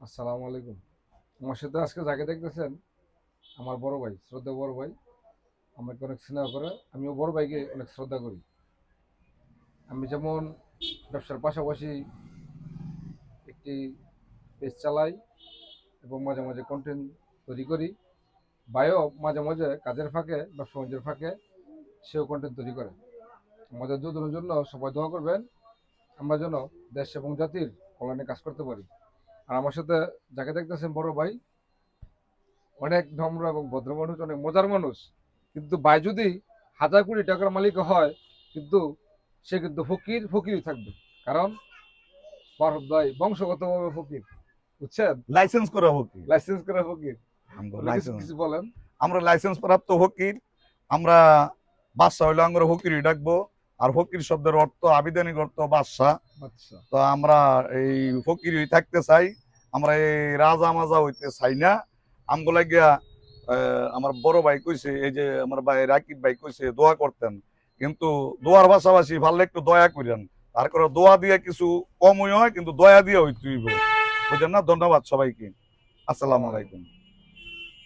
আসসালামু আলাইকুম। আমার সাথে আজকে যাকে দেখতেছেন আমার বড় ভাই, শ্রদ্ধা বড় ভাই। আমাকে অনেক স্নেহ করে, আমিও বড় ভাইকে অনেক শ্রদ্ধা করি। আমি যেমন ব্যবসার পাশাপাশি একটি পেজ চালাই এবং মাঝে মাঝে কন্টেন্ট তৈরি করি। ভাইও মাঝে মাঝে কাজের ফাঁকে, ব্যবসা বাণিজ্যের ফাঁকে সেও কন্টেন্ট তৈরি করে। আমাদের দুজনের জন্য সবাই দোয়া করবেন, আমরা যেন দেশ এবং জাতির কল্যাণে কাজ করতে পারি। আর আমার সাথে যাকে দেখতেছেন বড় ভাই, অনেক নম্র এবং ভদ্র মানুষ, অনেক মজার মানুষ। কিন্তু ভাই যদি 1,000 কোটি টাকার মালিক হয়, কিন্তু সে কিন্তু ফকির ফকিরই থাকবে। কারণ ফারুক ভাই বংশগতভাবে ফকির, বুঝছেন? লাইসেন্স করা ফকির। লাইসেন্স করা ফকির। আমগো কিছু লাইসেন্স কিছু বলেন। আমরা লাইসেন্স প্রাপ্ত ফকির। আমরা বাদশা হইলে আমরা ফকিরই ডাকবো। আর ফকির শব্দের অর্থ, আবিধানিক অর্থ বাদশা। আচ্ছা, তো আমরা এই ফকিরই থাকতে চাই। আমরা এই রাজা মাজা হইতে চাই না। আমগো লাগিয়া আমার বড় ভাই কইছে, এই যে আমার ভাই রাকিব ভাই কইছে দোয়া করতেন, কিন্তু দোয়ার পাশাপাশি ভালো একটু দয়া করেন। তার করে দোয়া দিয়ে কিছু কমই হয়, কিন্তু দয়া দিয়ে হইতে হইব, বুঝলেন না? ধন্যবাদ সবাইকে। আসসালামু আসসালামু আলাইকুম। আলাইকুম।